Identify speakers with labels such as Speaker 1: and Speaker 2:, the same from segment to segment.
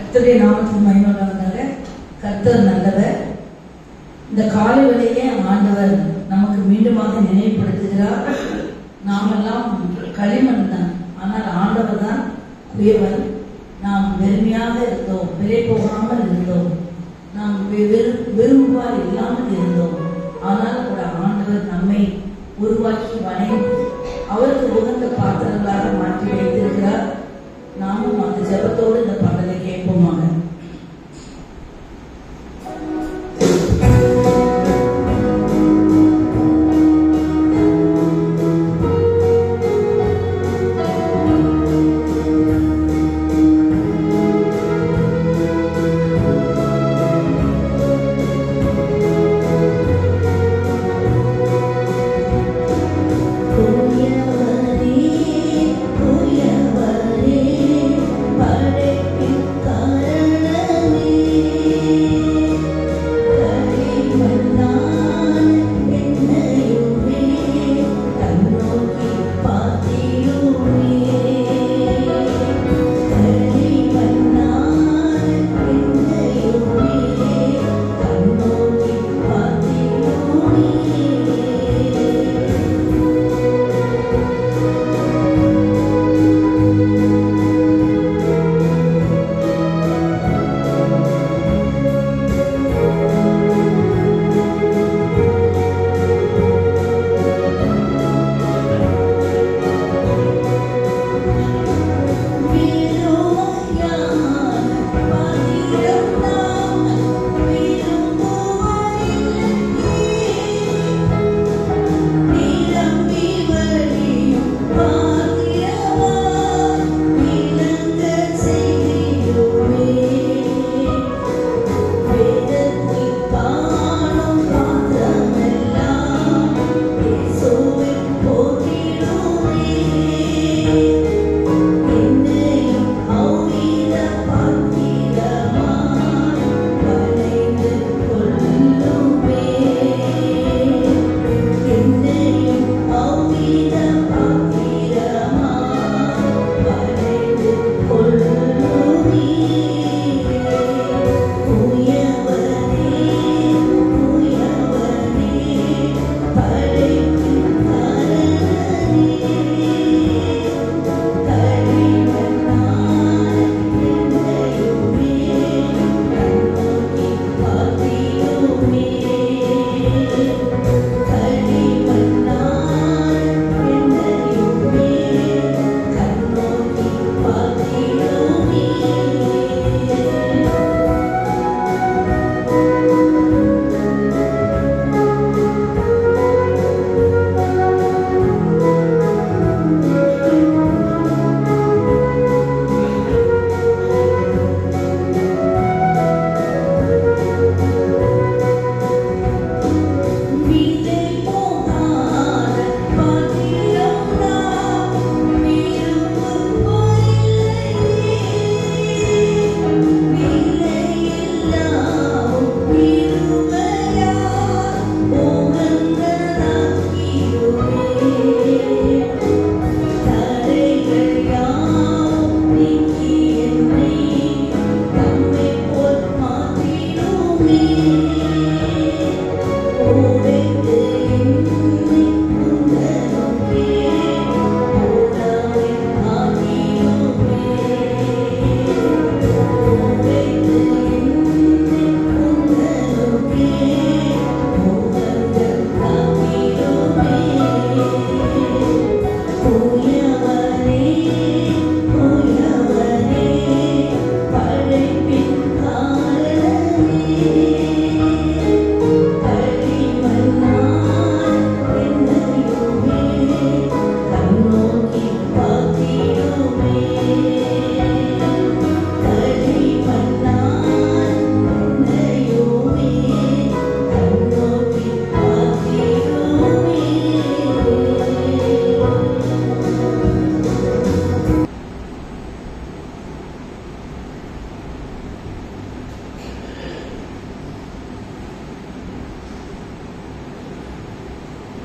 Speaker 1: கர்த்தருடைய நாமத்துக்கு மகிமை உண்டாவதாக. கர்த்தர் நல்லவர். இந்த காலை வேளையிலே ஆண்டவர் நமக்கு மீண்டுமாக நினைவுபடுத்துகிறார். நாமெல்லாம் களிமண் தான், ஆனால் ஆண்டவர் தான் குயவன். நாம் வெறுமையாக இருந்தோம், விலை போகாமல் இருந்தோம், நாம் விரும்புவார் இல்லாமல் இருந்தோம். ஆனால் கூட ஆண்டவர் நம்மை உருவாக்கி வணங்கி அவருக்கு உகந்த பாத்திரங்களாக மாற்றி வைத்திருக்கிறார். நாமும் அந்த ஜெபத்தோடு இந்த பாடலை கேட்போமாக.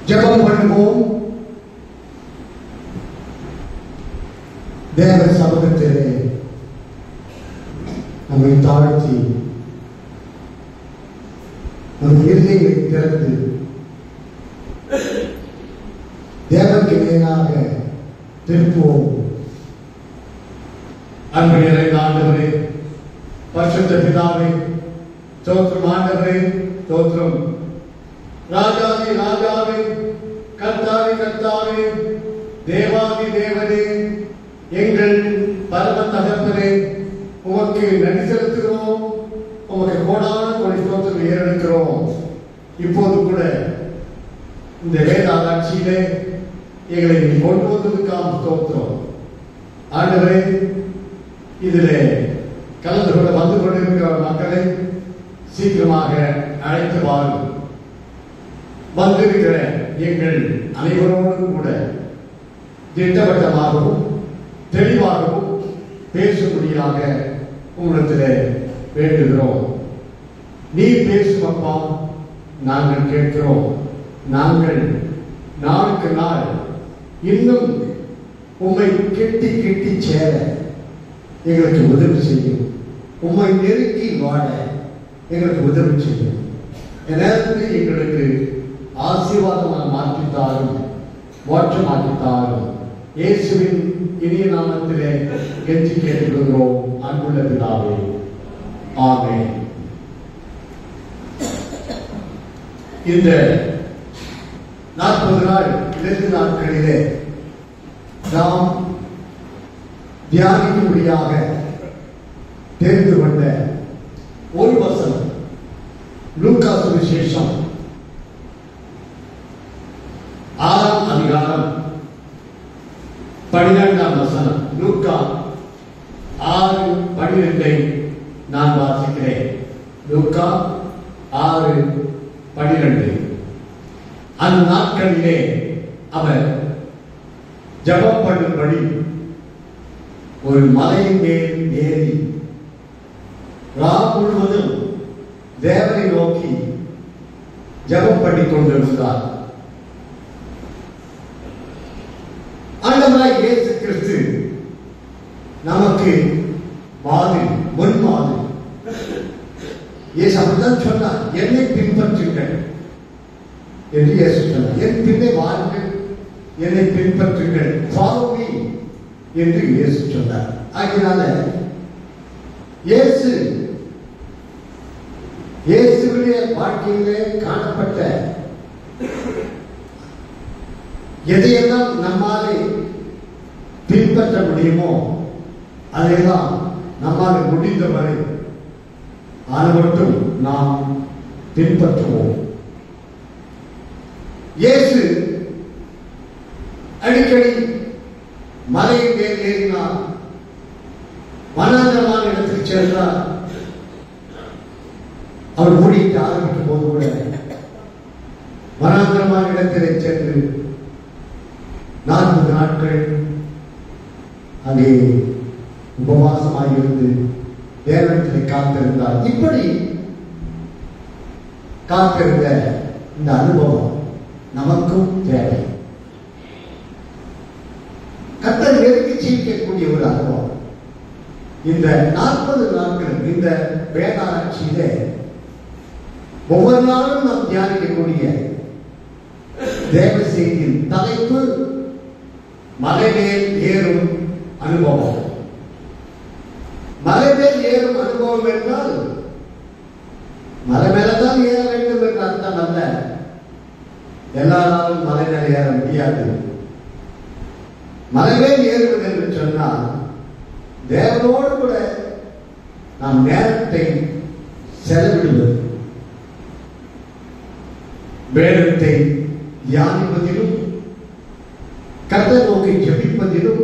Speaker 2: ஜெபம் பண்ணுவோம். தேவ சமூகத்திலே நம்மை தாழ்த்தி நம் இருதயங்களை திறந்து தேவனுக்கு நேராக திருப்புவோம். அன்பு நிறைந்த ஆண்டவரே, பரிசுத்த பிதாவே, ஸ்தோத்திரம் ஆண்டவரே, ஸ்தோத்திரம். ராஜாதி ராஜாவே, கர்த்தாதி கர்த்தாவே, தேவாதி தேவனே, எங்கள் பரம தகப்பனே, உமக்கு நன்றி செலுத்துகிறோம். உமக்கு கோடான கோடி ஸ்தோத்திரம் ஏறெடுக்கிறோம். இப்போது கூட இந்த வேத ஆராய்ச்சியிலே எங்களை கொண்டு வந்ததுக்காக ஸ்தோத்திரம் ஆண்டவரே. இதிலே கலந்து கொள்ள வந்து கொண்டிருக்கிற மக்களை சீக்கிரமாக அழைத்து வாருங்கள். வந்திருக்கிற எங்கள் அனைவரோடும் கூட திட்டவட்டமாகவும் தெளிவாகவும் பேசும்படியாக உங்களிடத்திலே வேண்டுகிறோம். நீ பேசும் அப்பா, நாங்கள் கேட்கிறோம். நாங்கள் நாளுக்கு நாள் இன்னும் உம்மை கெட்டி கெட்டி சேர எங்களுக்கு உதவி செய்யும். உம்மை நெருக்கி வாழ எங்களுக்கு உதவி செய்யும். நேரத்தில் எங்களுக்கு ஆசீர்வாதமாக மாற்றித்தாரும், மாற்றமாக்கித்தாரும். இயேசுவின் இனிய நாமத்திலே கெஞ்சி கேட்டுக்கொள்கிறோம் அன்புள்ள பிதாவே, ஆமென். இந்த 40 நாள் 2 நாட்களிலே நாம் தியானிக்கும்படியாக தெரிந்து கொண்ட ஒரு வசனம் லூக்கா சுவிசேஷம் 6ஆம் அதிகாரம் 12ஆம் வசனம். லூக்கா 6:12 நான் வாசிக்கிறேன். லூக்கா 6:12. அந்த நாட்களிலே அவர் ஜெபம் பண்ணும்படி ஒரு மலையின் மேல் ஏறி முழுவதும் தேவனை நோக்கி ஜெபம் பண்ணிக் கொண்டிருந்தார். ஆண்டவராய் இயேசு கிறிஸ்து நமக்கு மாதிரி, முன்மாதிரி. இயேசு அப்படித்தான் சொன்னார், என்னை பின்பற்றுங்கள் என்று இயேசு சொன்னார். என் பின்னே வாருங்கள், என்னை பின்பற்றுங்கள், ஃபாலோ மீ என்று இயேசு சொன்னார். ஆகையினால இயேசுவினுடைய வாழ்க்கையிலே காணப்பட்ட எதையெல்லாம் நம்மாலே பின்பற்ற முடியுமோ அதையெல்லாம் நம்மால் முடிந்தவரை மட்டும் நாம் பின்பற்றுவோம். இயேசு அடிக்கடி மலையின் மேல் ஏறினார், வனாந்தரமான இடத்துக்கு சென்றார். அவர் ஊழியத்தை ஆரம்பிக்கும் போது கூட வனாந்தரமான இடத்திலே சென்று 40 நாட்கள் அங்கே உபவாசமாக இருந்து தேவனத்திலே காத்திருந்தார். இப்படி காத்திருந்த இந்த அனுபவம் நமக்கும் தேவை. கர்த்தர் நெருங்கி ஜீவிக்கக்கூடிய ஒரு அனுபவம். இந்த 40 நாட்கள் இந்த வேதாராய்ச்சியிலே ஒவ்வொரு நாளும் நாம் தியானிக்கக்கூடிய தேவ செய்தியின் தலைப்பு மலை மேல் ஏறும் அனுபவம். மலை மேல் ஏறும் அனுபவம் என்றால் மலை மேலதான் ஏற வேண்டும் என்ற அர்த்தம் அல்ல. எல்லா நாளும் மலை மேல் ஏற முடியாது. மலை மேல் ஏறுவது என்று சொன்னால் தேவனோடு கூட நாம் நேரத்தை செலவிடுவது, வேதத்தை தியானிப்பதிலும் கர்த்தரை நோக்கி ஜெபிப்பதிலும்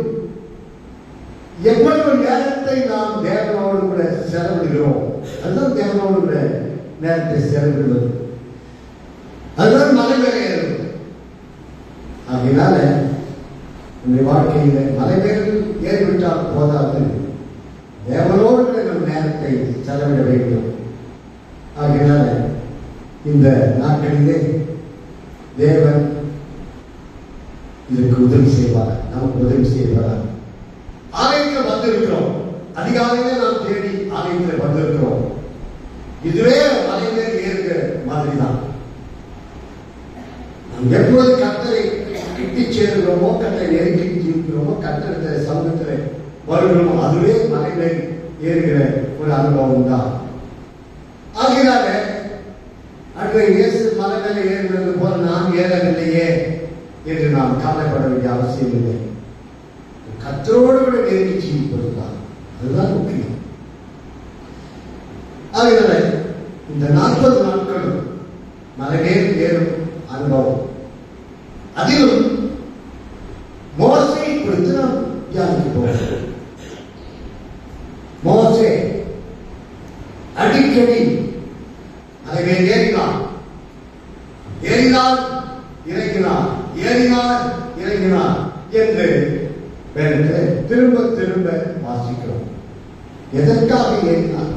Speaker 2: எவ்வளவு நேரத்தை நாம் தேவனோடு கூட செலவிடுகிறோம். அதுதான் தேவனோடு கூட நேரத்தை செலவிடுவது. அதுதான் மலை மேலே ஏறுவது. அதனால நம்முடைய வாழ்க்கையில மலை மேல் ஏறிவிட்டால் போதாது, தேவனோடு கூட நம் நேரத்தை செலவிட வேண்டும். ஆகையினால இந்த நாட்களிலே தேவன் இதற்கு உதவி செய்வார், நமக்கு உதவி செய்வார். ஆலயத்தில் வந்திருக்கிறோம், அதிகாலையிலே நாம் தேடி ஆலயத்தில் வந்திருக்கிறோம். இதுவே மலையிலே ஏறுகிற மாதிரி தான். நாம் எப்போது கர்த்தரை கிட்டி சேருகிறோமோ, கர்த்தரை நெருக்கி இருக்கிறோமோ, கர்த்தரை சமூகத்தில் வருகிறோமோ, அதுவே மலையிலே ஏறுகிற ஒரு அனுபவம் தான். ஆகினால அன்று இயேசு மலை மேலே ஏறுகிறது போல நான் ஏறவில்லையே என்று நாம் கவலைப்பட வேண்டிய அவசியம் இல்லை. கர்த்தரோடு கூட நெருங்கி ஜீவிப்பதுதான், அதுதான் முக்கியம். ஆகினால இந்த 40 நாட்களும் மலைமேல் ஏறும் அனுபவம், அதிலும் மோசேயை குறித்து நாம் தியானிக்க போகிறோம். மோசே அடிக்கடி மலைமேல் ஏறினார், ஏறினார் இறங்கினார், ஏறினார் இறங்கினார் என்று திரும்ப திரும்ப வாசிக்கிறோம். எதற்காக ஏறினார்?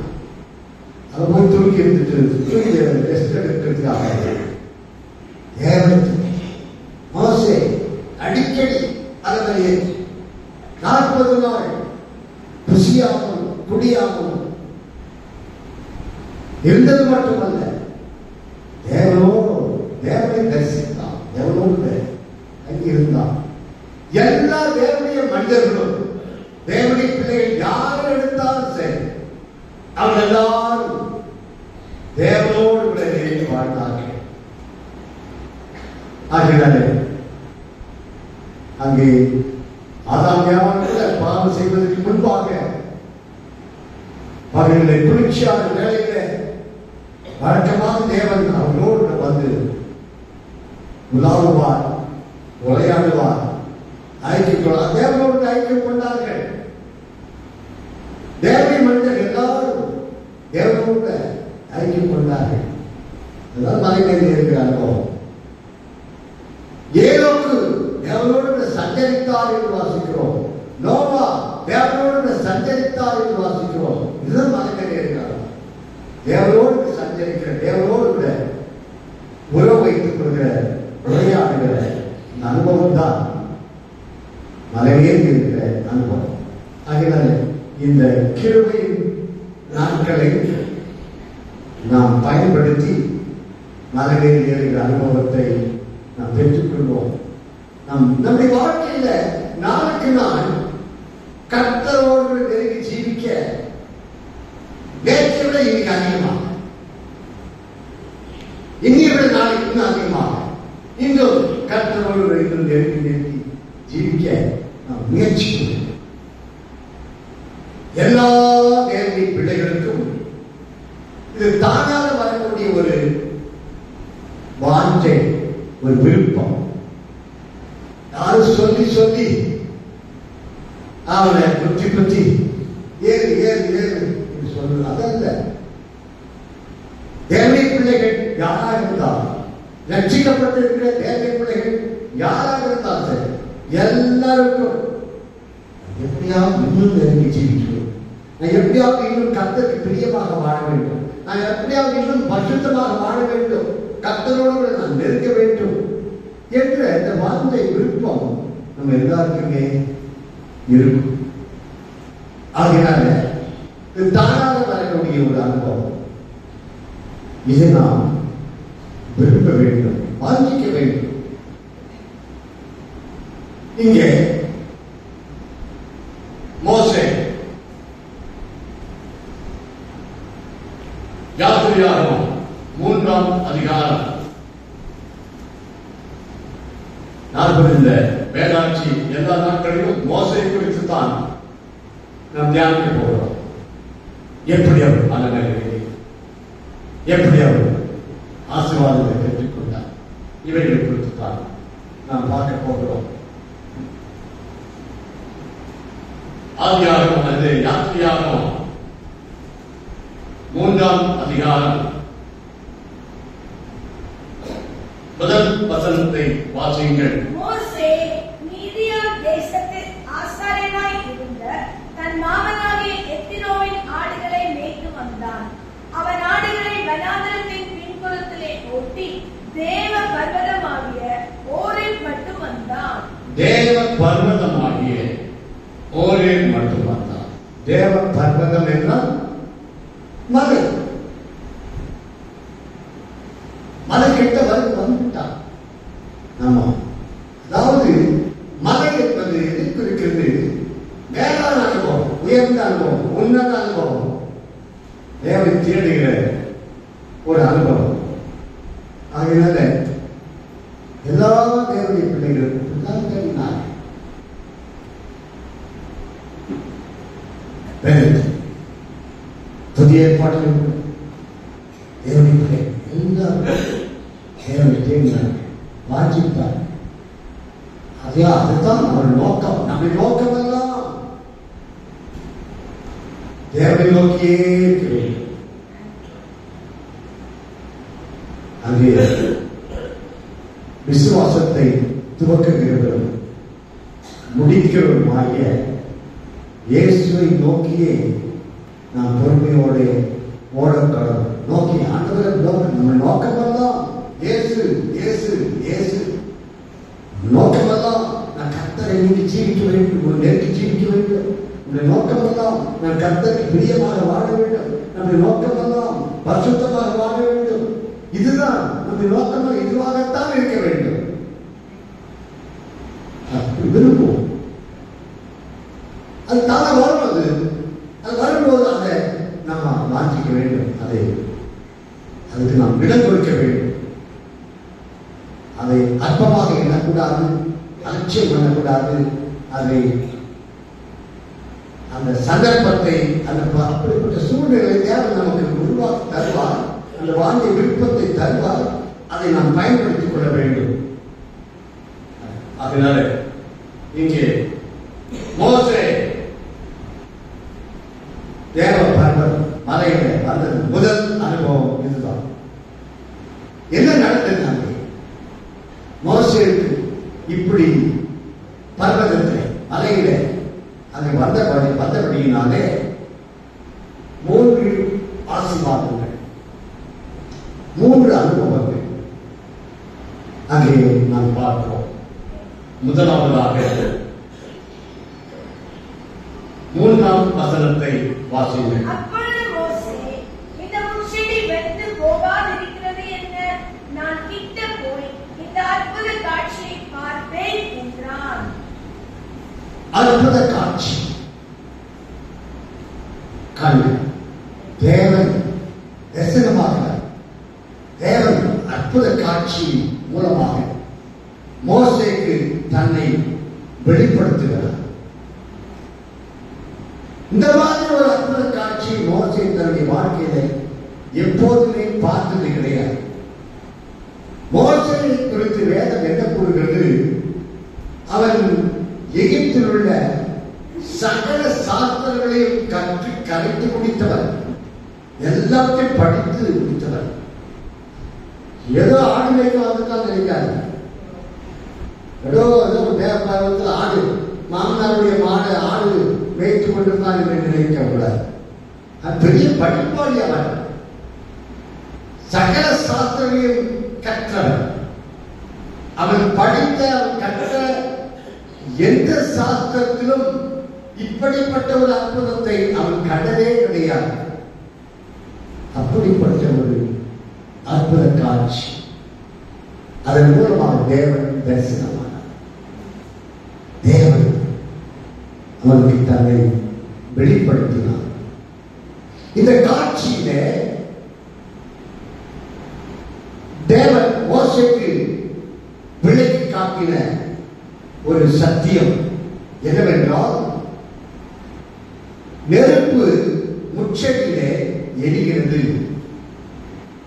Speaker 2: அவர் போய் தூக்கி எடுத்துட்டு ரெஸ்ட் எடுக்கிறதுக்காக. மோசே அடிக்கடி அதனை 40 நாள் பசியாகவும் குடியாகவும் இருந்தது மட்டுமல்ல, தேவனை தரிசித்தான், தேவனோடு அங்கிருந்தான். எல்லா தேவனுடைய மனிதர்களும், தேவனுடைய பிள்ளைகள் யாரும் எடுத்தாலும் சரி, அவர்கள் எல்லாரும் தேவனோடு கூட வாழ்ந்தார்கள். ஆகினாலே அங்கே ஆதாம் ஏவாள் பாவம் செய்வதற்கு முன்பாக அவர்களை குளிர்ச்சியான வேலையில வழக்கமாக தேவன் அவர்களோடு வந்து உலாவுவார், உரையாடுவார், ஐக்கியம் தேவனோடு ஐக்கியம் கொண்டார்கள். தேவனை மனிதர் எல்லாரும் தேவனோடு ஐக்கியம் கொண்டார்கள். அதுதான் மலைமேல் இருக்கிற அனுபவம். ஏனோக்கு தேவனோடு சஞ்சரித்தார் என்று வாசிக்கிறோம். நோவா தேவனோடு சஞ்சரித்தார் என்று வாசிக்கிறோம். இதுதான் மலைமேல் இருக்கிறார். தேவனோடு சஞ்சரிக்கிற, தேவனோடு கூட உறவு வைத்துக் கொள்கிற, உரையாடுகிற இந்த அனுபவம் தான் மலைமேல் இருக்கிற அனுபவம். ஆகினால இந்த கிருபையின் நாட்களை நாம் பயன்படுத்தி மலைமேல் ஏறுகிற அனுபவத்தை நாம் பெற்றுக்கொள்வோம். நம்முடைய வாழ்க்கையில நாளுக்கு நாள் கர்த்தரோடு நெருங்கி ஜீவிக்க நேற்றை விட இன்னைக்கு அதிகமாக, இன்னைய விட நாளைக்கு இன்னும் அதிகமாக இன்னும் கர்த்தரோடு நெருங்கி ஜீவிக்க நாம் முயற்சிக்கிறோம். எல்லா தேவனுடைய பிள்ளைகளுக்கும் இது தானாக வரக்கூடிய ஒரு வாஞ்சை, ஒரு விருப்பம். யாரும் சொல்லி சொல்லி அவனை குத்தி ஏறு ஏறு ஏறு என்று சொல்றது அதல்ல. தேவனுடைய பிள்ளைகள் யாராக இருந்தாலும், ரட்சிக்கப்பட்டிருக்கிற தேவனுடைய பிள்ளைகள் யாராக இருந்தாலும் சரி, எல்லாருக்கும் எப்படியாவது இன்னும் நெருங்கி ஜீவிக்கிறோம், நான் எப்படியாவது இன்னும் கர்த்தருக்கு பிரியமாக வாழ வேண்டும், நான் எப்படியாவது இன்னும் பரிசுத்தமாக வாழ வேண்டும், கர்த்தரோடு நான் நெருங்க வேண்டும் என்ற இந்த வார்த்தை விருப்பம் நம்ம எல்லாருக்குமே இருக்கும். ஆகினால இது தானாக வரக்கூடிய ஒரு அனுபவம். இதை நாம் விரும்ப வேண்டும், வாஞ்சிக்க வேண்டும். இங்கே மோசே யாத்திரையாகும் 3ஆம் அதிகாரம் 40 வேதாட்சி எல்லா நாட்களிலும் மோசே குறித்து தான் நாம் தியானிக்க போகிறோம். எப்படி அவர் மலைமேல் எப்படி அவர் ஆசீர்வாதத்தை பெற்றுக்கொண்டார், இவைகளை குறித்து தான் நாம் பார்க்க போகிறோம். ஆதியாகமம் அல்லது யாத்திரையாகமம் 3ஆம் அதிகாரம் முதல் வசனத்தை வாசியுங்கள்.
Speaker 3: மோசே மீதியான் தேசத்தில் ஆசாரியனாய் இருந்த தன் மாமனாகிய எத்திரோவின் ஆடுகளை மேய்த்து வந்தான். அவன் ஆடுகளை வனாந்தரத்தின் பின்புறத்திலே ஓட்டி தேவ பர்வதமாகிய ஓரேப் மட்டும் வந்தான்.
Speaker 2: தேவ பர்வதமாகிய ஓரேப் மட்டும் வந்தான். தேவ பர்வதம் என்றால் மலை. மலை கிட்ட வந்துட்டான். ஆமா, அதாவது மலை என்பது எதுக்கு இருக்கிறது? மேலான அனுபவம், உயர்ந்த அனுபவம், உன்னத அனுபவம், தேவனை தேடுகிற ஒரு அனுபவம். ஆகையினால எல்லா தேவனுடைய பிள்ளைகளும் தான் தேடினார். புதிய ஏற்பாட்டில் தேவனுடைய பிள்ளை எல்லாரும் தேவனை தேடினார், வாஞ்சித்தார். அதுதான் அவர் நோக்கம். நம்முடைய நோக்கம் எல்லாம் தேவனை நோக்கியே இருக்க வேண்டும். அங்கே விசுவாசத்தை துவக்குகிறவரும் முடிக்கிறவருமாகிய இயேசுவை நோக்கியே நாம் பொறுமையோடு ஓடக்கடவுள் நோக்கி ஆண்டவரை நம்ம நோக்கமெல்லாம் இயேசு இயேசு இயேசு. நோக்கமெல்லாம் நான் கர்த்தரை நீக்கி ஜீவிக்க வேண்டும், நெருக்கி ஜீவிக்க வேண்டும். நம்முடைய நோக்கமெல்லாம் நான் கர்த்தருக்கு பிரியமாக வாழ வேண்டும். நம்முடைய நோக்கமெல்லாம் பரிசுத்தமாக வாழ வேண்டும். இதுதான் நம்முடைய நோக்கமாக, இதுவாகத்தான் இருக்க வேண்டும். விரும்புவோம். அது தானே வருவது. அது வரும்போது அதை நம்ம வாஞ்சிக்க வேண்டும். அதுக்கு நாம் இடம் கொடுக்க வேண்டும். அதை அற்பமாக எண்ணக்கூடாது, அலட்சியம் பண்ணக்கூடாது. அதை அந்த சந்தர்ப்பத்தை அப்படிப்பட்ட சூழ்நிலை தேவன் நமக்கு உருவாக்கி தருவார். அந்த வாங்கிய விருப்பத்தை தருவார். அதை நாம் பயன்படுத்திக் கொள்ள வேண்டும். அதனால இங்கே மோசே தேவ பர்வதம் மலையில அந்த முதல் அனுபவம் இதுதான். என்ன நடந்தது? மோசேக்கு இப்படி பர்வதத்தில் மலையில அது வந்தபடியினாலே 3 ஆசீர்வாதங்கள், 3 அனுபவங்கள் அங்கே நாம் பார்க்கிறோம். முதலாவதாக 3ஆம் வசனத்தை வாசியுங்கள்.
Speaker 3: அப்பொழுது மோசே, இந்த முட்செடி வெந்து போகாதிருக்கிறது என்ன? நான் கிட்ட போய் இந்த அற்புத காட்சியை பார்ப்பேன் என்றான்.
Speaker 2: அற்புத காட்சி கண்டு தேவன் தரிசனமாக, தேவன் அற்புத காட்சி மூலமாக மோசேக்கு தன்னை வெளிப்படுத்துகிறார். இந்த மாதிரி ஒரு அற்புத காட்சி மோசே தன்னுடைய வாழ்க்கையில எப்போதுமே பார்த்தது கிடையாது. மோசேயை குறித்து வேதம் என்ன கூறுகிறது? அவன் எகிப்தில் உள்ள சகல சாஸ்திரங்களையும் கற்று கரைத்து முடித்தவர், எல்லாத்தையும் படித்து முடித்தவர். ஏதோ ஆடு மேய்க்க வந்துதான் நினைக்காது. ஏதோ தேவபாரத்தில் ஆடு, மாமனாருடைய மாடு ஆடு மேய்த்து கொண்டிருந்தான் என்று நினைக்க கூடாது. பெரிய படிப்பாளி அவர், சகல சாஸ்திரங்களையும் கற்றவர். அவன் படித்த, அவன் கற்ற எந்த சாஸ்திரத்திலும் இப்படிப்பட்ட ஒரு அற்புதத்தை அவன் கண்டதே கிடையாது. அப்படிப்பட்ட ஒரு அற்புத காட்சி, அதன் மூலமாக தேவன் தரிசனமானார். தேவன் அவனுக்கு தன்னை வெளிப்படுத்தினார். இந்த காட்சியில தேவன் மோசேக்கு விளக்கி காட்டின ஒரு சத்தியம் என்னவென்றால், நெருப்பு முட்செடியிலே எரிகிறது,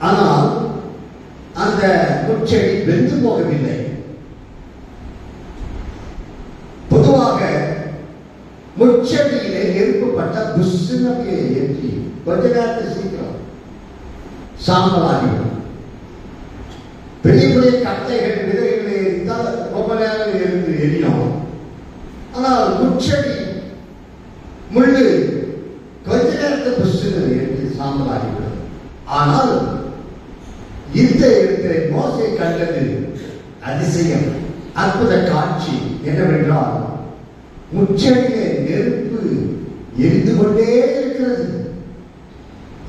Speaker 2: ஆனால் அந்த முட்செடி வெந்து போகவில்லை. பொதுவாக முட்செடியிலே நெருப்புப்பட்ட புஷ்ணமே ஏற்றி கொஞ்ச நேரத்தை சீக்கிரம் சாம்பலாகிவிடும். பெரிய பெரிய கட்டைகள் விதைகளை எரித்தால் ரொம்ப நேரம் இருந்து எரியும். ஆனால் முட்செடி முள்ளு கொஞ்ச நேரத்தை புஷ்ணம் ஏற்றி சாம்பலாகிவிடும். ஆனால் இந்த இடத்திலே மோசே கண்டது அதிசயம், அற்புத காட்சி என்னவென்றால், முட்செடியிலே நெருப்பு எரிந்து கொண்டே இருக்கிறது.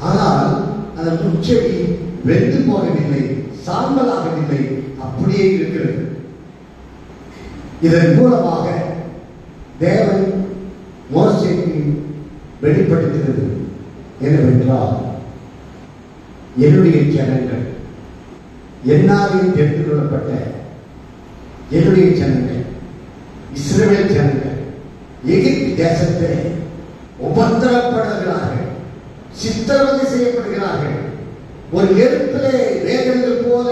Speaker 2: ஆனால் அந்த முச்செடி வெந்து போகவில்லை, சாம்பலாகவில்லை, அப்படியே இருக்கிறது. இதன் மூலமாக தேவன் மோசேக்கு வெளிப்படுத்துகிறது என்னவென்றால், என்னுடைய ஜனங்கள், என்னாலே தெரிந்து கொள்ளப்பட்ட என்னுடைய ஜனங்கள், இஸ்ரவேல் ஜனங்கள் எகிப்து தேசத்திலே உபத்திரப்படுகிறார்கள், சித்திரவதை செய்யப்படுகிறார்கள், ஒரு நெருப்பிலே வேகிறது போல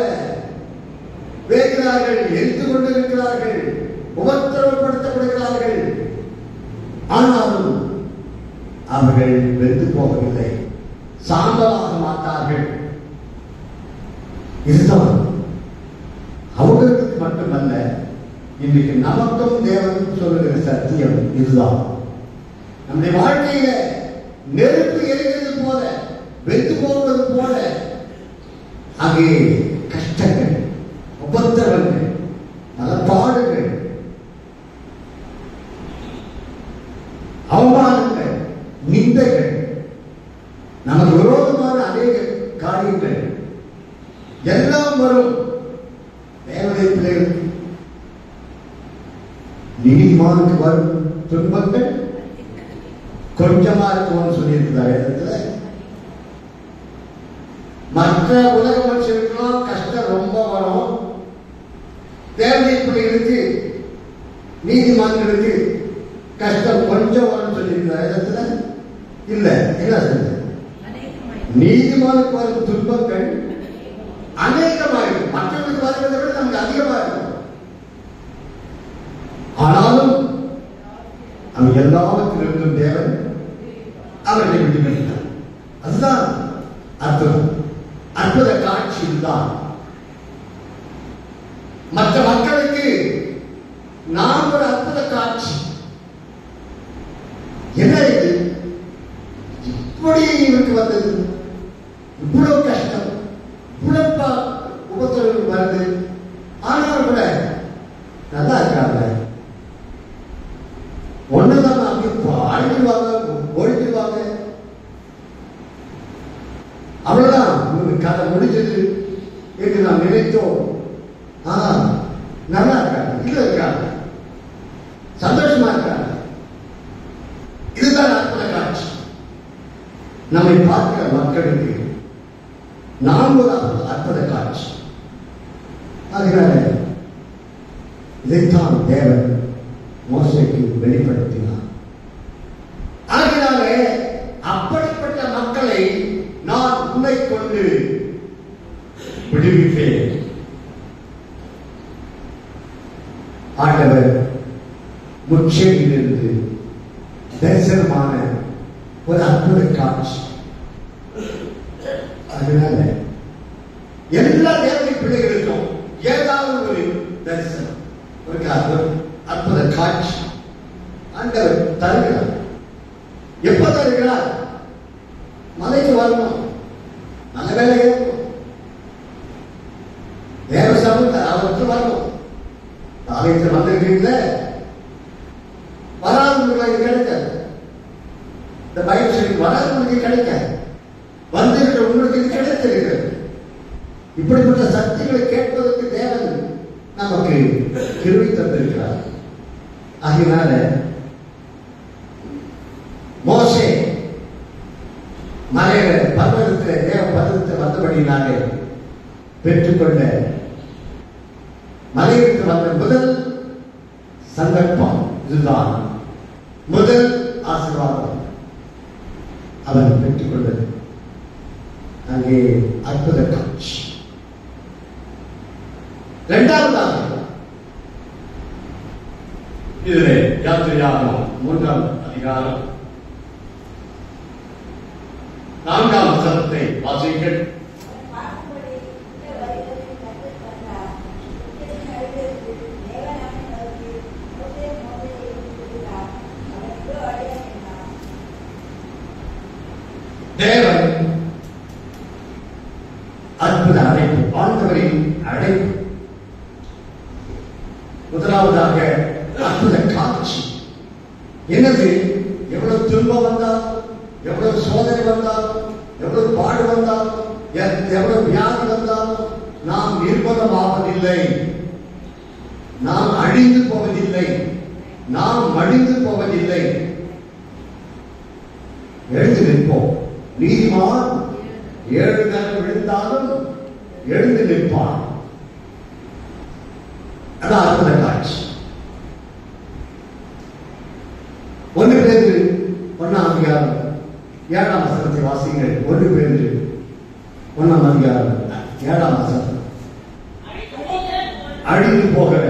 Speaker 2: வேகிறார்கள், எரிந்து கொண்டிருக்கிறார்கள், உபத்திரவப்படுத்தப்படுகிறார்கள். ஆனாலும் அவர்கள் வெந்து போகவில்லை, சாம்பலாக மாட்டார்கள். இதுதான் அவர்களுக்கு மட்டுமல்ல, இன்றைக்கு நமக்கும் தேவன் சொல்லுகிற சத்தியம் இதுதான். நம்முடைய வாழ்க்கையில நெருப்பு எரிகிறது போல, வெந்து போவது போல அங்கே கஷ்டங்கள், உபத்திரவங்கள், மனப்பாடுகள், அவமானங்கள், நிந்தைகள், நமக்கு விரோதமான அநேக காரியங்கள் எல்லாம் வரும். தேவனுடைய பிள்ளைகள், நீதிமானுக்கு வரும் துன்பங்கள் கொஞ்சமா இருக்கும்னு சொல்லியிருக்கிறார் இடத்துல. மற்ற உலக மனுஷனுக்கெல்லாம் கஷ்டம் ரொம்ப வரும், தேவனுடைய பிள்ளைகளுக்கு, நீதிமான்களுக்கு கஷ்டம் கொஞ்சம் வரும்னு சொல்லியிருக்கிறார் இடத்துல. இல்ல, என்ன சொல்ல, நீதிமானுக்கு வரும் துன்பங்கள் அநேகமாயிருக்கும், மற்றவர்களுக்கு வருவதை விட நமக்கு அதிகமா இருக்கும். ஆனாலும் அவன் எல்லாவற்றிலிருந்தும் தேவன் அவர்களை விடுவித்தார். அதுதான் அற்புதம், அற்புத காட்சி. தான் மற்ற மக்களுக்கு நாம் ஒரு அற்புத காட்சி. என்ன இது, இப்படி இவருக்கு வந்தது, இவ்வளவு கஷ்டம், இவ்வளவு உபத்திரவு வருது, ஆனாலும் கூட நல்லா இருக்காங்க. ஒண்ணுதான் அழிஞ்சிருவாங்க, ஒழிஞ்சிருவாங்க, அவ்வளவுதான் கதை முடிஞ்சது என்று நாம் நினைத்தோம். நல்லா இருக்காங்க, இல்ல இருக்காங்க, சந்தோஷமா இருக்காங்க. இதுதான் அற்புத காட்சி. நம்மை பார்க்கிற மக்களுக்கு நாம் ஒரு அற்புத காட்சி. அதனால இதைத்தான் தேவன் மோசேக்கு வெளிப்படுத்தினார். ஆகினாலே அப்படிப்பட்ட மக்களை நான் உன்னை கொண்டு விடுவிப்பேன். ஆண்டவர் முச்செடியிலிருந்து தரிசனமான ஒரு அற்புத காட்சி. அதனால எல்லா தேவனுடைய பிள்ளைகளுக்கும் ஏதாவது ஒரு தரிசனம், ஒரு அற்புத காட்சி ஆண்டவர் தருகிறார். எப்ப தருகிறார்? மலைக்கு வரணும், மலை வேலை ஏறணும், தேவ சமூகத்தை அவருக்கு வரணும். ஆலயத்தில் வந்திருக்கீங்கள, வராதவங்களுக்கு கிடைக்காது. இந்த பயிற்சி வராதவங்களுக்கு கிடைக்காது, வந்திருக்கிற உங்களுக்கு இது கிடைத்திருக்கிறது. இப்படிப்பட்ட சக்திகளை கேட்பதற்கு தேவன் நமக்கு கிருபை தந்திருக்கிறார். ஆகினால மோசே மலையில பர்வதத்தில், தேவ பர்வதத்தில் வந்தபடியினாலே பெற்றுக்கொண்ட மலையிற்கு வந்த முதல் சந்தர்ப்பம் இதுதான், முதல் ஆசீர்வாதம் அவன் பெற்றுக்கொண்டது. அங்கே அற்புத காட்சி. இரண்டாவதாக இதிலே யாத்திரையாகும் 3ஆம் அதிகாரம் 4ஆம் வசனத்தை வாசிங்கள். தேவன் அற்புத அழைப்பு, ஆண்டவரின் அழைப்பு. முதலாவதாக அற்புத காட்சி. என்னது? எவ்வளவு துன்பம் வந்தாலும், எவ்வளவு சோதனை வந்தாலும், எவ்வளவு பாடு வந்தாலும், எவ்வளவு வியாதி வந்தாலும் நாம் நிர்பந்தமாவதில்லை, நாம் அழிந்து போவதில்லை, நாம் மடிந்து போவதில்லை. எழுந்து நிற்போம். நீதிமான் 7 தரம் விழுந்தாலும் எழுந்து நிற்பான். அதான் அற்புத காட்சி. 1 பேதுரு 1ஆம் அதிகாரம் 7ஆம் வசனத்தை வாசிங்கள். 1 பேதுரு 1ஆம் அதிகாரம் 7ஆம் வசனம். அழிந்து போகிற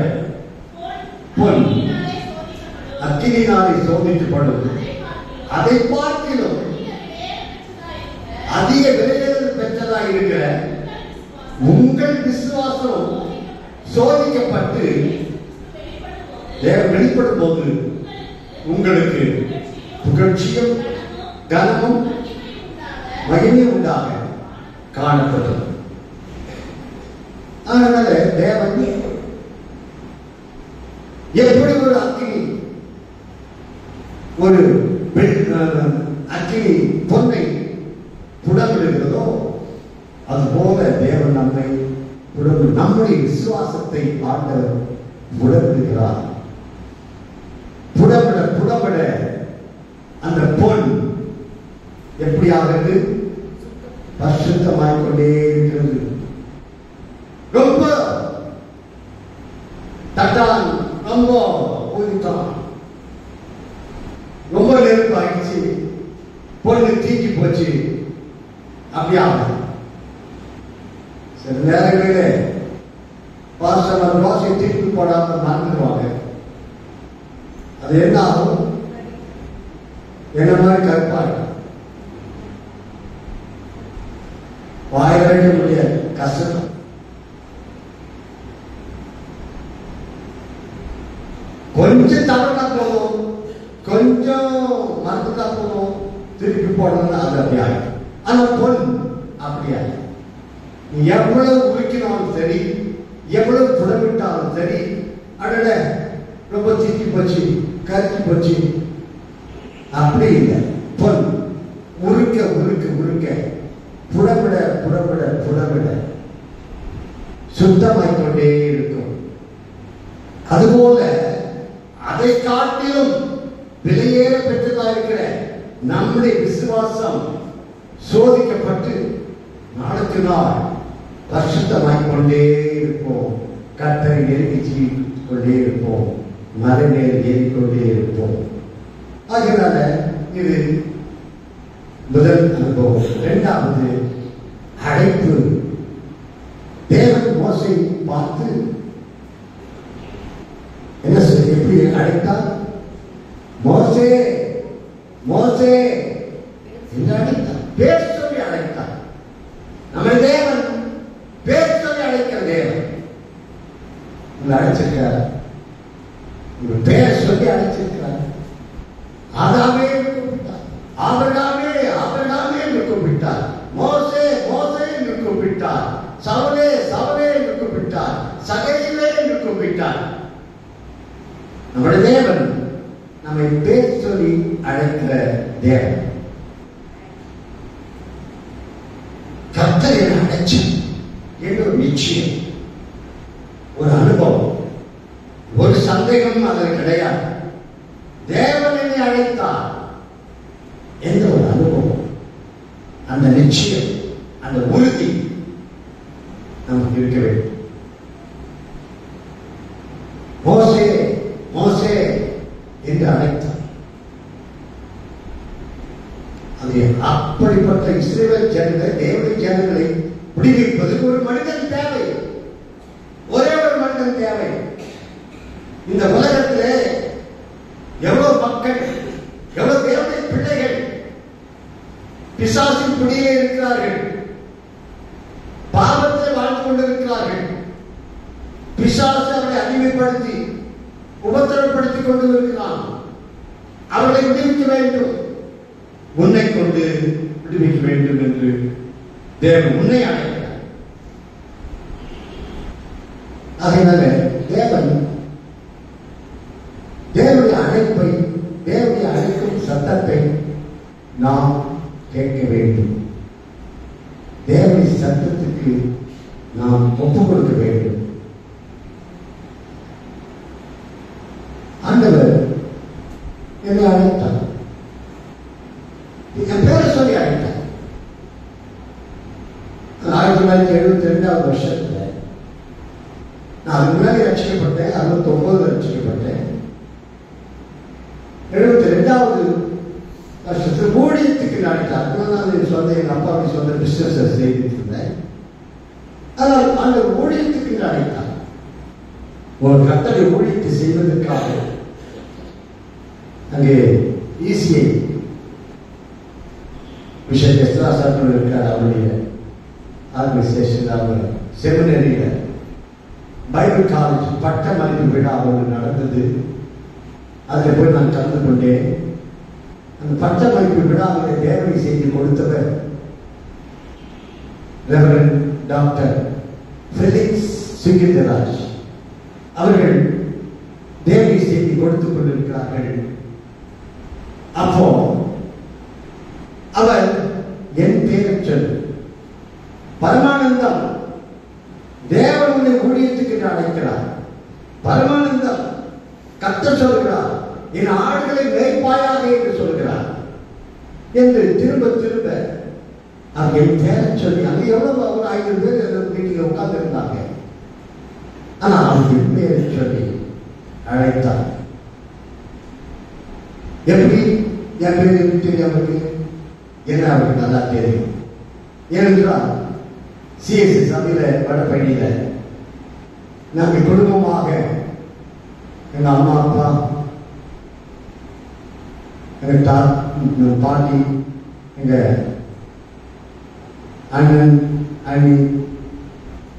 Speaker 2: பொன் அக்கினியினாலே சோதிக்கப்படும், அதை பார்க்கிலும் அதிக விலையில் பெற்றதாக இருக்கிற உங்கள் விசுவாசம் சோதிக்கப்பட்டு வெளிப்படும் போது உங்களுக்கு புகழ்ச்சியும் கனமும் மகிமையும் உண்டாக காணப்பட்டது. அதனால தேவன் எப்படி ஒரு அக்கினி ஒரு அக்கினி பொன்னை புடமிடுகிறதோ அதுபோல தேவன் நம்மை நம்முடைய விசுவாசத்தை ஆண்டவர் புடமிடுகிறார். புடமிட புடமிட அந்த பொன் எப்படியாகிறது? பரிசுத்தமாய்க் கொண்டே இருக்கிறது. ரொம்ப தட்டான், ரொம்ப ஊதிட்டான், ரொம்ப நெருப்பு ஆயிடுச்சு, பொண்ணு தீக்கி போச்சு. அப்படியா? சில நேரங்களில் பாஸ்டர் தோசை தீர்ப்பு போடாம மறந்துடுவாங்க. அது என்ன ஆகும்? என்ன மாதிரி கற்பாங்க, வாய வைக்க முடியாது, கஷ்டம். கொஞ்சம் தவறுனா போதும், கொஞ்சம் மறந்துட்டா போதும், திருப்பி போடணும்னா அது அப்படியா. ஆனா பொன் அப்படியா? நீ எவ்வளவு உருக்கினாலும் சரி, எவ்வளவு புடமிட்டாலும் சரி, அடட ரொம்ப தீக்கி போச்சு, கருக்கி போச்சு, அப்படி இல்லை. பொன் உருக்க உருக்க உருக்க, புடமிட புடமிட புடமிட சுத்தமாய்க்கொண்டே இருக்கும். அதுபோல அதை காட்டிலும் விலையேற பெற்றதா இருக்கிற நம்முடைய விசுவாசம் சோதிக்கப்பட்டு நாளுக்கு நாள் பரிசுத்தமாய்க் கொண்டே இருப்போம். கர்த்தரை நெருங்கி கொண்டே இருப்போம், மலை மேல் ஏறிக்கொண்டே இருப்போம். அதனால இது முதல் அனுபவம். இரண்டாவது அழைப்பு. தேவன் மோசை பார்த்து என்ன சொல்லி எப்படி அழைத்தார்? மோசே மோசே என்று அழைத்தார். பேர் சொல்லி அழைத்தார். நம்ம தேவன் பேர் சொல்லி அழைக்கிற தேவன். உங்களை அழைச்சிருக்கார், உங்க பேர் சொல்லி அழைச்சிருக்கிறார். ஆதாமே கூப்பிட்டார், ஆபிரகாமே ஆபிரகாமே என்று கூப்பிட்டார், மோசே மோசே என்று கூப்பிட்டார், சவுலே சவுலே என்று கூப்பிட்டார், சகையிலே என்று கூப்பிட்டார். நம்முடைய தேவன் நம்மை பேர் சொல்லி அழைக்கிற தேவன். கர்த்தர் என அழைச்சு என்ற ஒரு நிச்சயம், ஒரு அனுபவம், ஒரு சந்தேகம் அதில் கிடையாது. தேவன் என்னை அழைத்தார் என்ற ஒரு அனுபவம், அந்த நிச்சயம், அந்த உறுதி நமக்கு இருக்க வேண்டும். மோசே மோசே என்று அழைத்தார். அது அப்படிப்பட்ட இஸ்ரவேல் ஜனங்கள், தேவனுடைய ஜனங்களை விடுவிப்பதற்கு ஒரு மனிதன் தேவை, ஒரே ஒரு மனிதன் தேவை. இந்த உலகத்திலே எவ்வளவு மக்கள், எவ்வளவு தேவனுடைய பிள்ளைகள் பிசாசின் பிடியிலே இருக்கிறார்கள், பாவத்தில் வாழ்ந்து கொண்டிருக்கிறார்கள். பிசாசு அவரை அடிமைப்படுத்தி உபத்திரப்படுத்திக் கொண்டு இருக்கிறான். அவர்களை விடுவிக்க வேண்டும், உன்னை கொண்டு விடுவிக்க வேண்டும் என்று தேவன் உன்னை அழைக்கிறார். அதனால தேவன் தேவனுடைய அழைப்பை, தேவனுடைய அழைக்கும் சத்தத்தை நாம் கேட்க வேண்டும். தேவனுடைய சத்தத்துக்கு நாம் ஒப்பு கொடுக்க வேண்டும். ஆண்டவர் என்னை அழைத்தார், என் பேரை சொல்லி அழைத்தார். 1972 வருஷத்துல நான் அதுக்கு முன்னாடி ரட்சிக்கப்பட்டேன். 69 ரட்சிக்கப்பட்டேன். 72வது வருஷத்துல ஊழியத்துக்கு அழைத்தார். நான் சொந்த எங்க அப்பாவுடைய சொந்த பிசினஸ் செய்துட்டு இருந்தேன். ஆனால் அந்த ஊழியத்துக்கு அழைத்தார். ஒரு கர்த்தருடைய ஊழியத்தை செய்வதற்காக அங்கே ஈசிஐ விஷய எஸ்ராசார்கள் இருக்கார். அவருடைய ஆர்கனைசேஷன், அவர் செமினரியில பைபிள் காலேஜ் பட்ட மதிப்பு விழா ஒன்று நடந்தது. அதில் போய் நான் கலந்து கொண்டேன். அந்த பட்ட மதிப்பு விழாவிலே தேவனை செய்தி கொடுத்தவர் ரெவரண்ட் டாக்டர் ஃபெலிக்ஸ் சுகிந்தராஜ் அவர்கள் தேவனை செய்தி கொடுத்துக் கொண்டிருக்கிறார்கள். அப்போ அவர் என் பேரை சொல்லி, பரமானந்தம் தேவனுடைய ஊழியத்துக்கு அழைக்கிறார், பரமானந்தம் கர்த்தர் சொல்கிறார், என் ஆடுகளை மேய்ப்பாயாக என்று சொல்கிறார் என்று திரும்ப திரும்ப அவர் என் பேரை சொல்லி, அங்கே எவ்வளவு ஒரு 500 பேர் மீட்டிங்ல உட்கார்ந்து இருந்தாங்க. ஆனா அவர் என் பேரை சொல்லி அழைத்தார். எப்படி என் பேர் தெரியும் அவருக்கு? என்ன அவருக்கு நல்லா தெரியும். ஏனென்றால் சிஎஸ்சி சபையில வடபழனியில நாங்கள் குடும்பமாக எங்க அம்மா அப்பா, எங்க பாட்டி, எங்க அண்ணன் அண்ணி,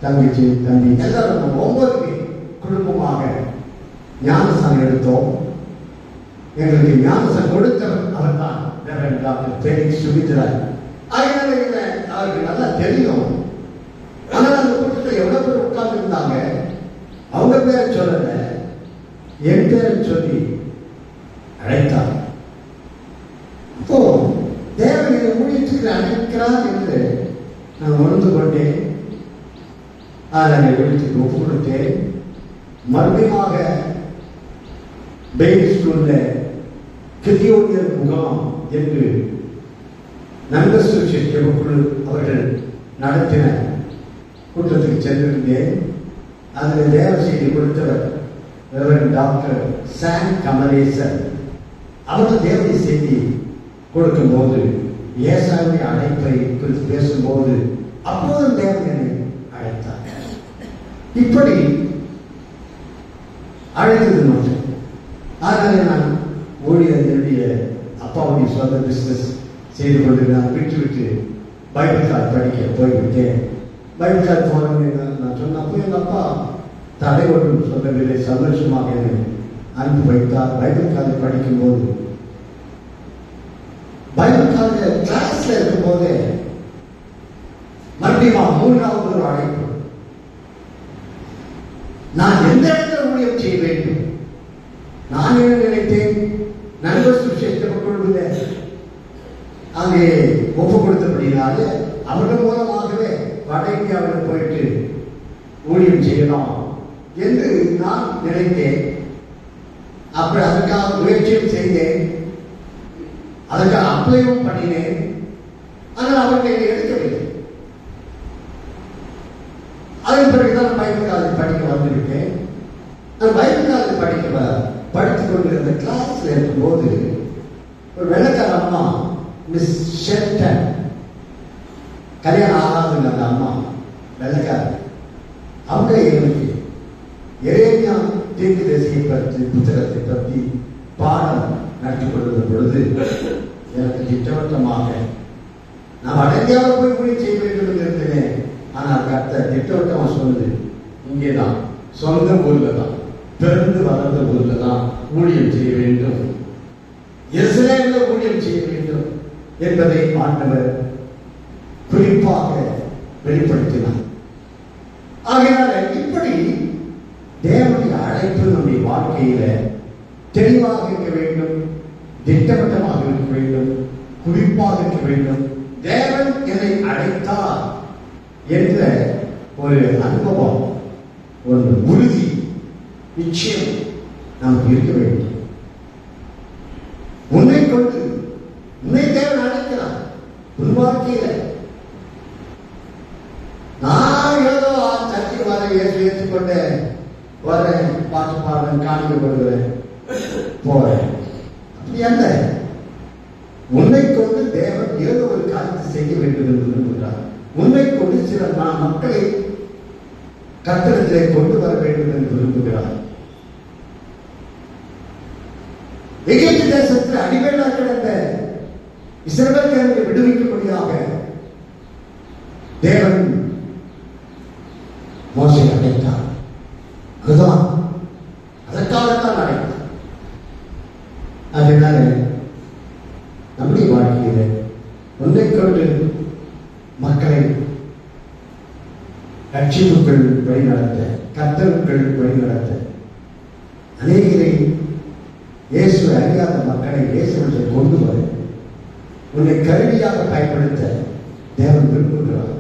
Speaker 2: தங்கச்சி தம்பி எல்லாரும் 9 பேர் குடும்பமாக ஞானஸ்தானம் எடுத்தோம். எங்களுக்கு ஞானஸ்தானம் கொடுத்தவர் அவர் தான் டாக்டர் ஃபெலிக்ஸ் சுகிந்தராஜ். அதனால அவருக்கு நல்லா தெரியும். ஆனால் அந்த கூட்டத்தில் எவ்வளவு பேர் உட்கார்ந்து இருந்தாங்க, அவங்க பேரை சொல்லல, என் பேரை சொல்லி அழைத்தார். அப்போ தேவனை ஊழியத்துக்கு அழைக்கிறார் என்று நான் உணர்ந்து கொண்டேன். அதை ஊழியத்துக்கு ஒப்பு கொடுத்தேன். மறுபடியுமாக பெயில் ஸ்கூல்ல கிதியோனியர் முகாம் என்று நண்பர் சுவிசேஷ குழு அவர்கள் நடத்தின கூட்டத்துக்கு சென்றிருந்தேன். அதில் தேவ செய்தி கொடுத்தவர் ரெவரண்ட் டாக்டர் சாம் கமலேசன். அவர்கள் தேவனை செய்தி கொடுக்கும்போது ஏசாவுடைய அழைப்பை குறித்து பேசும்போது அப்போதும் தேவன் என்னை அழைத்தார். இப்படி அழைத்தது மட்டும். அதனால நான் ஊழியர்களுடைய அப்பாவுடைய சொந்த பிசினஸ் செய்து கொண்டு நான் விட்டு பைபிள் கால் படிக்க போய்விட்டேன். பைபிள் கால் போனேன்னு நான் சொன்னப்போ எங்கள் அப்பா தடை ஒன்றும் சொல்லவில்லை, சந்தோஷமாக என்னை அனுப்பி வைத்தார். பைபிள் காலை படிக்கும்போது பைபிள் காலேஜ கிளாஸ்ல இருக்கும் போதே மறுபடியும் 3வது ஒரு அழைப்பு. நான் எந்த இடத்துல ஊழியம் செய்ய வேண்டும்? நான் என்ன நினைத்தேன், நண்பர் சுவிசேஷ குழுவில அங்கே ஒப்பு கொடுத்தபடினால அவர்கள் மூலமாகவே வட இந்தியாவில் போயிட்டு ஊழியம் செய்யலாம் என்று நான் நினைத்தேன். அப்படி அதற்காக முயற்சியும் செய்தேன், அதற்காக அப்ளையும் பண்ணினேன். ஆனால் அவர்கள் எடுக்கவில்லை. அதன் பிறகுதான் பைபிள் காலேஜ் படிக்க வந்துவிட்டேன். நான் பைபிள் காலேஜ் படித்துக் கொண்டிருந்த கிளாஸ்ல இருக்கும்போது ஒரு வெள்ளக்கார அம்மா, மிஸ் ஷெல்டன், கல்யாணம் ஆகாதுங்க அந்த அம்மா, வெள்ளக்கார. அவங்க எனக்கு எரேமியா தீர்க்கதரிசியை பற்றி புத்தகத்தை பற்றி பாடம் நடத்தி கொண்டிருந்த பொழுது எனக்கு திட்டவட்டமாக நான் வடஇந்தியாவில் போய் ஊழியம் செய்ய வேண்டும் என்று இருந்தேன். ஆனால் கர்த்தர் திட்டவட்டமாக சொன்னது, இங்கேதான் சொந்த ஊர்ல தான், பிறந்து வளர்ந்த ஊர்ல தான் ஊழியம் செய்ய வேண்டும், எருசலேமிலே ஊழியம் செய்ய வேண்டும் என்பதை ஆண்டவர் குறிப்பாக வெளிப்படுத்தினார். ஆகையால இப்படி தேவனுடைய அழைப்பு நம்முடைய வாழ்க்கையில தெளிவாக இருக்க வேண்டும். திட்டவட்டமாக இருக்க வேண்டும், குறிப்பாக இருக்க வேண்டும். தேவன் என்னை அழைத்தார் என்ற ஒரு அனுபவம், ஒரு உறுதி, நிச்சயம் நமக்கு இருக்க வேண்டும். உன்னை கொண்டு உன்னை தேவன் அழைக்கிறார். உன் வாழ்க்கையில நான் ஏதோ சர்ச்சைக்கு வர ஏற்றுக்கொண்டு வரேன், பாட்டு பாடுறேன், காணிக்கை கொடுக்குறேன், போறேன், அப்படி அல்ல. உன்னை கொண்டு தேவன் ஏதோ ஒரு காரியத்தை செய்ய வேண்டும் என்று விரும்புகிறார். உன்னை கொண்டு சில மக்களை கர்த்தரிடத்திலே கொண்டு வர வேண்டும் என்று விரும்புகிறார். எகிப்து தேசத்தில் அடிமையாக கிடந்த இஸ்ரவேலர்களை விடுவிக்கும்படியாக தேவன் மோசேயை அழைத்தார். அதுதான், அதற்காகத்தான் அழைத்தார். அதனால நம்முடைய வாழ்க்கையில ஒன்றை கொண்டு மக்களை ரட்சிப்புகள் வழிநடத்த, கர்த்தருக்குள் வழிநடத்த, அநேகரை இயேசுவை அறியாத மக்களை இயேசுவை கொண்டு வர உன்னை கருவியாக பயன்படுத்த தேவன் விரும்புகிறார்.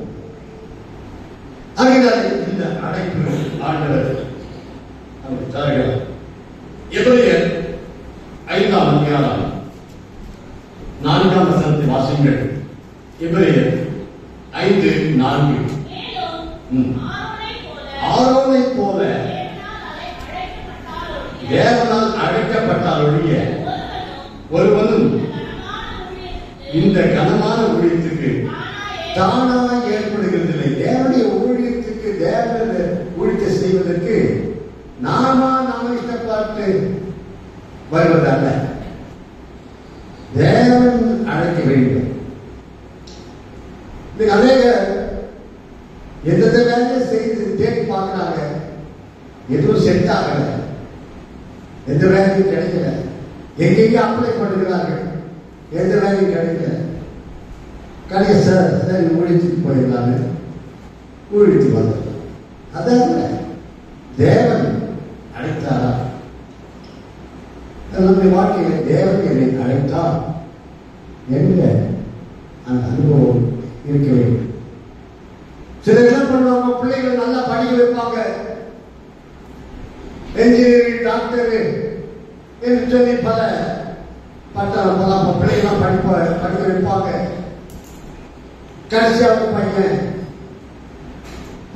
Speaker 2: ஆகையால் இந்த அழைப்பு ஆண்டவர் நமக்கு தருகிறார். எபிரேயர் 5ஆம் அதிகாரம் 4ஆம் வசனத்தை வாசியுங்கள். எபிரேயர் 5:4. ஆரோனைப் போல தேவனால் அழைக்கப்பட்டால் ஒழிய ஒருவனும் இந்த கனமான ஊழியத்துக்கு தானாக ஏற்படுகிறதில்லை. தேவனுடைய ஊழியத்துக்கு, தேவனுடைய ஊழியத்தை செய்வதற்கு நாம இஷ்டப்பட்டு வருவதல்ல, தேவன் அழைக்க வேண்டும். அநேக எந்த வேலையை செய்து தேடி பார்க்கிறாங்க, எதுவும் செட் ஆகல, எந்த வேலையும் கிடைக்கல, எங்கெங்க அப்ளை பண்ணுகிறார்கள், எந்த வேலையும் கிடைக்கல. கடைசி சரி ஊழியத்துக்கு போயிருந்தாங்க, ஊழியத்துக்கு வந்தாங்க. அதான் தேவன் அழைத்தாரா? நம்முடைய வாழ்க்கையில தேவன் என்னை அழைத்தார் என்ற அந்த அனுபவம் இருக்க வேண்டும். சிலர் என்ன பண்ணுவாங்க, பிள்ளைகள் நல்லா படிக்க வைப்பாங்க, என்ஜினியரிங், டாக்டர் என்று சொல்லி பல பிள்ளைகள்லாம் படிக்க வைப்பாங்க. கடைசியாக பையன்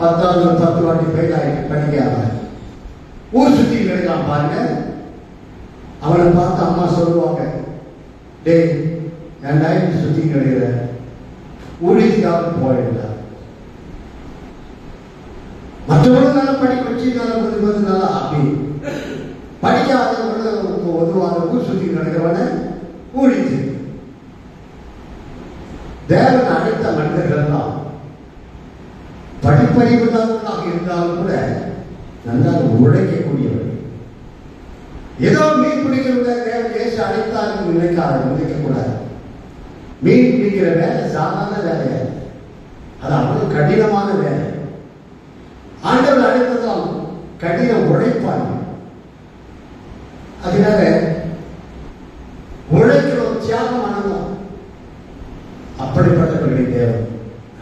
Speaker 2: 10வது 10 வாட்டி ஃபெயில் ஆகிட்டு படிக்காம ஊர் சுத்தி கிடைக்கலாம் பாருங்க. அவனை பார்த்து அம்மா சொல்லுவாங்க, டேய் ஏன்டா சுத்தி கிடைக்கிற, ஊழியத்துக்காக போயிடலாம். மற்றவர்களும் நல்லா படிக்க வச்சு நல்லா கொஞ்சம் நல்லா அப்படி படிக்காத உதவாத ஊர் சுத்தி நடக்கிறவன ஊழித்து. தேவன் அழைத்த மனிதர்கள் தான் படிப்பறிவு தான் இருந்தாலும் கூட நன்றாக உழைக்கக்கூடியவர். ஏதோ மீன் பிடிக்கிறவங்க தேவன் இயேசு அழைத்தார் நினைக்க கூடாது. மீன் பிடிக்கிற வேலை சாதாரண வேலை, அது அவ்வளவு கடினமான வேலை. ஆண்டவர் அழைத்ததால் கடின உழைப்பாங்க. அதனால உழைக்கிறோம், தியாகம் அனுபவம். அப்படிப்பட்டவர்களை தேவன்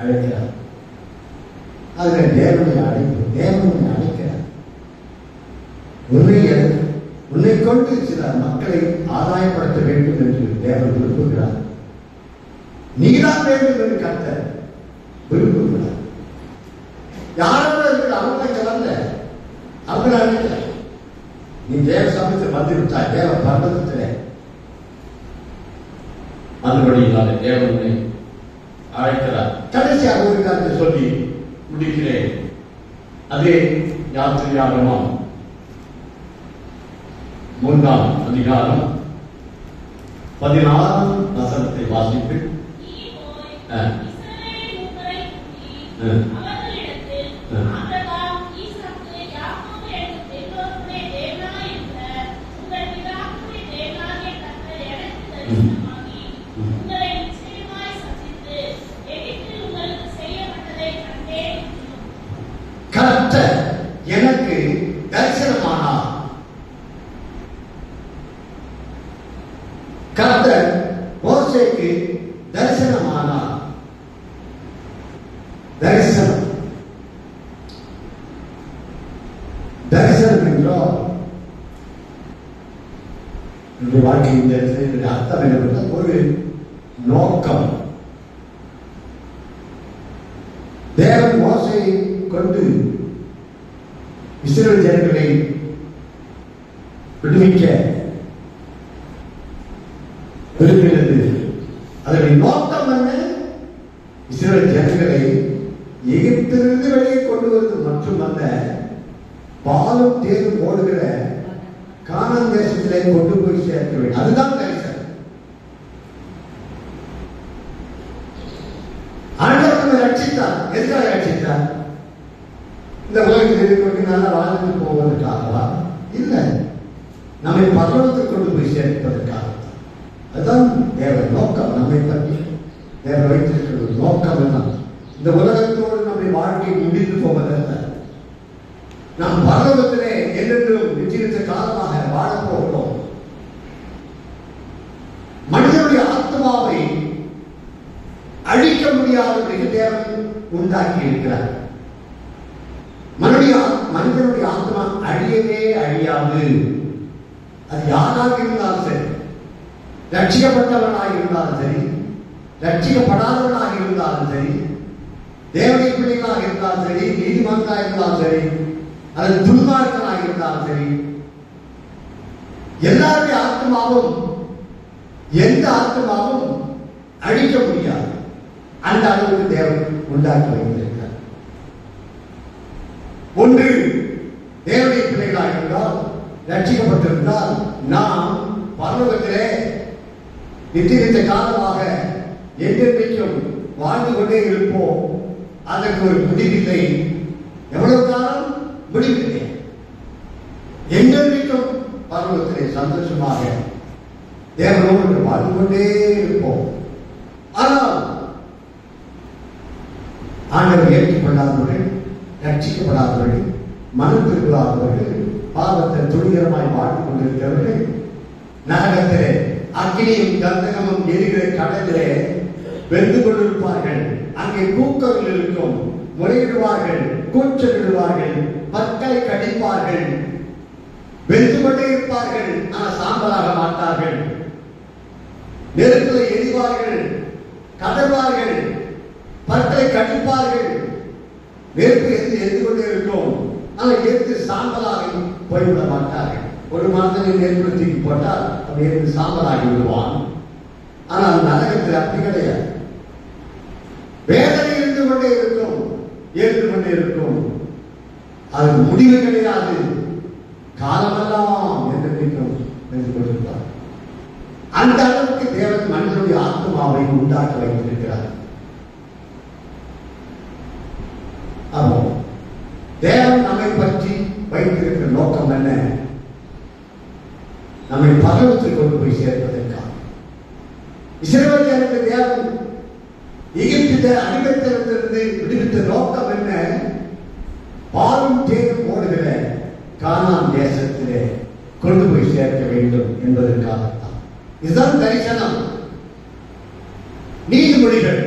Speaker 2: அழைக்கிறார். அதுல தேவனுடைய அழைப்பு, தேவனுடைய அழைக்கிறார். உன்னை கொண்டு சில மக்களை ஆதாயப்படுத்த வேண்டும் என்று தேவன் விரும்புகிறார். நீதான் வேண்டும் என்று கர்த்தர் விரும்புகிறார். யாரோட இருக்கிற அவங்க வரல, அவங்க அழைக்கல. நீ தேவ சமயத்தில் வந்து விட்டாய், தேவ பர்வதத்தில் அதுபடியில்லாத தேவனை அழைக்கிறார். கடைசியாக ஒரு காரியத்தை சொல்லி முடிக்கிறேன். அதே யாத்திரையாகமம் 3ஆம் அதிகாரம் 16ஆம் வசனத்தை வாசித்து கர்த்தர் எனக்கு தரிசனமானார். மோசேக்கு தரிசனமானார். தரிசனம் என்றால் வாழ்க்கையின் அர்த்தம் என்ன? ஒரு நோக்கம். தேவன் மோசையை கொண்டு இஸ்ரவேல் ஜனங்களை விடுவிக்க விரும்பினது. அதனுடைய நோக்கம் என்ன? இஸ்ரவேல் ஜனங்களை எகிப்திலிருந்து வெளியே கொண்டு வருவது மட்டுமல்ல, பாலும் தேனும் ஓடுகிற கானான் தேசத்திலே கொண்டு போய் சேர்க்க வேண்டும். அதுதான் தரிசனம். ஆண்டவர் நம்மை ரட்சித்தார். எதுக்காக ரட்சித்தார்? இந்த உலகத்தில் இருக்கிறவங்க நல்லா வாழ்ந்து போவதற்காகவா? இல்லை, நம்மை பரலோகத்தில் கொண்டு போய் சேர்ப்பதற்காக. அதுதான் தேவ நோக்கம். நம்மை பற்றி தேவ வைத்திருக்கிற நோக்கம் என்ன? இந்த உலகத்தோடு நம்முடைய வாழ்க்கை முடிந்து போவதல்ல, நாம் பரலோகத்திலே என்றென்றும் நிச்சயித்த காலமாக வாழப்போகிறோம். மனிதனுடைய ஆத்மாவை அழிக்க முடியாதவர்களுக்கு தேவன் உண்டாக்கி இருக்கிறார். மனிதனுடைய ஆத்மா அழியவே அழியாது. அது யாராக இருந்தாலும் சரி, ரட்சிக்கப்பட்டவனாக இருந்தாலும் சரி, ரட்சிக்கப்படாதவனாக இருந்தாலும் சரி, தேவனுடைய பிள்ளைகளாக இருந்தாலும் சரி, நீதிமன்றாக இருந்தாலும் சரி, அல்லது துன்மார்க்கனாக இருந்தாலும் சரி, எல்லாருடைய ஆத்மாவும் எந்த ஆத்மாவும் அழிக்க முடியாது. அந்த அளவுக்கு தேவன் உண்டாக்கி வைத்திருக்கிறார். ஒன்று தேவனுடைய பிள்ளைகளாக இருந்தால், ரட்சிக்கப்பட்டிருந்தால், நாம் பரலோகத்திலே நித்திய காலமாக என்றென்றைக்கும் வாழ்ந்து கொண்டே இருப்போம். அதற்கு ஒரு முடிவில்லை. எவ்வளவு காலம்? முடிவில்லை. என்றென்றைக்கும் பரலோகத்திலே சந்தோஷமாக தேவனோடு வாழ்ந்து கொண்டே இருப்போம். ஆனால் ஆண்டவர் ஏற்றுக்கொள்ளாதவர்கள், ரட்சிக்கப்படாதவர்கள், மனம் திரும்பாதவர்கள், பாவத்தை துணிகரமாய் வாழ்ந்து கொண்டிருக்கிறவர்கள் நரகத்திலே அக்கினியும் கந்தகமும் எரிகிற கடலிலே வெந்து கொண்டிருப்பார்கள். அங்கே கூக்கங்கள் இருக்கும், முறையிடுவார்கள், கூச்சலிடுவார்கள், பற்களை கடிப்பார்கள், வெந்து கொண்டே இருப்பார்கள். ஆனால் சாம்பலாக மாட்டார்கள். நெருப்பில் எரிவார்கள், கதர்வார்கள், பற்களை கடிப்பார்கள். நெருப்பு எரிந்து கொண்டே இருக்கும், ஆனால் எரிந்து சாம்பலாக போய்விட மாட்டார்கள். ஒரு மனிதனை நெருப்பு தூக்கி போட்டால் அவன் எரிந்து சாம்பலாகி விடுவான். ஆனால் நரகத்தில் அப்படி கிடையாது. வேதனை இருந்து கொண்டே இருக்கும், ஏற்று கொண்டே இருக்கும். அது முடிவு கிடையாது. காலமெல்லாம் என்றைக்கும் வென்று கொண்டிருப்பார். அந்த அளவுக்கு தேவன் மனிதனுடைய ஆத்மாவை உண்டாக்கி வைத்திருக்கிறார். அப்போ தேவன் நம்மை பற்றி வைத்திருக்கிற நோக்கம் என்ன? நம்மை பரலோகத்தில் கொண்டு போய் சேர்ப்பதற்காக. இஸ்ரவேல் ஜனங்களை தேவன் எகிப்து அடிமைத்தனத்திலிருந்து விடுவித்த நோக்கம் என்ன? பாலும் தேனும் ஓடுகிற கானான் தேசத்திலே கொண்டு போய் சேர்க்க வேண்டும் என்பதற்காகத்தான். இதுதான் தரிசனம். நீதிமொழிகள்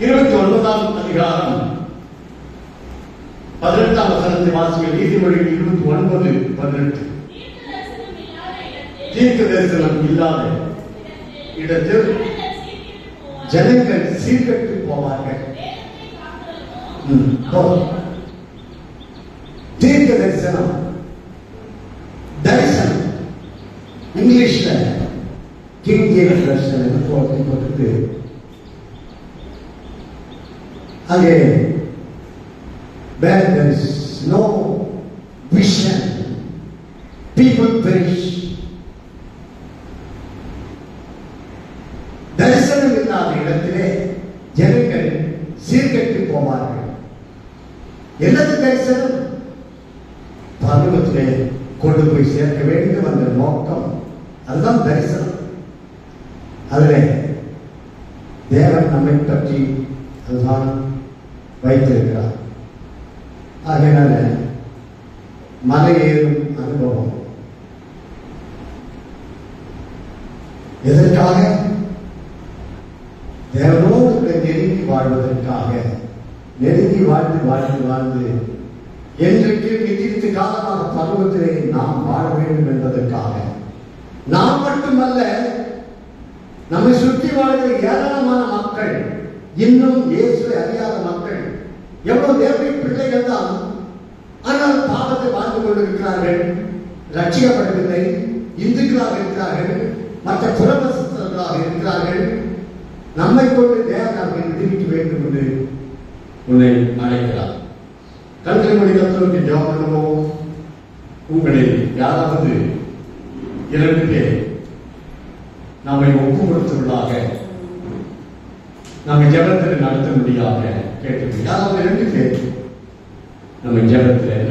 Speaker 2: 29ஆம் அதிகாரம் 18ஆம் வசனத்தை வாசிங்கள். நீதிமொழிகள் 29:18. தீர்க்க தரிசனம் இல்லாத இடத்தில் ஜனங்கள் சீர்கட்டு போவார்கள். தீர்க்க தரிசனம், தரிசனம் இங்கிலீஷ்ல கிங் ஜேம்ஸ் வெர்ஷன் போட்டு அங்கே where there is no vision, people perish. தரிசனம் இல்லாத இடத்திலே ஜனங்கள் சீர்கட்டு போவார்கள். என்னது தரிசனம்? பரலோகத்திலே கொண்டு போய் சேர்க்க வேண்டும் என்ற நோக்கம். அதுதான் தரிசனம். அதிலே தேவன் நம்மை பற்றி அதுதான் வைத்திருக்கிறார். ஆகையினால மலை ஏறும் அனுபவம் எதற்காக? தேவனோடு கூட நெருங்கி வாழ்வதற்காக. நெருங்கி வாழ்ந்து வாழ்ந்து வாழ்ந்து என்றைக்கு நிச்சயித்து காலமாக பருவத்திலே நாம் வாழ வேண்டும் என்பதற்காக. நாம் மட்டுமல்ல, நம்மை சுற்றி வாழ்கிற ஏராளமான மக்கள், இன்னும் இயேசுவை அறியாத மக்கள், எவ்வளவு தேவனுடைய பிள்ளைகள் தான், ஆனால் பாவத்தை வாழ்ந்து கொண்டிருக்கிறார்கள், ரட்சிக்கப்படவில்லை, இந்துக்களாக இருக்கிறார்கள், மற்ற புறமசர்களாக இருக்கிறார்கள். நம்மை கொண்டு தேவன் அவர்களை விடுவிக்க வேண்டும் என்று உன்னை அழைக்கிறார். கருத்தை மொழி கத்தலுக்கு ஜெபம் பண்ணுவோம். உங்களில் யாராவது 2 பேர் நம்மை ஒப்பு கொடுத்தவர்களாக நம்ம ஜெபத்தில் நடத்த முடியாத கேட்டு, யாராவது 2 பேர் நம்ம ஜெபத்தில்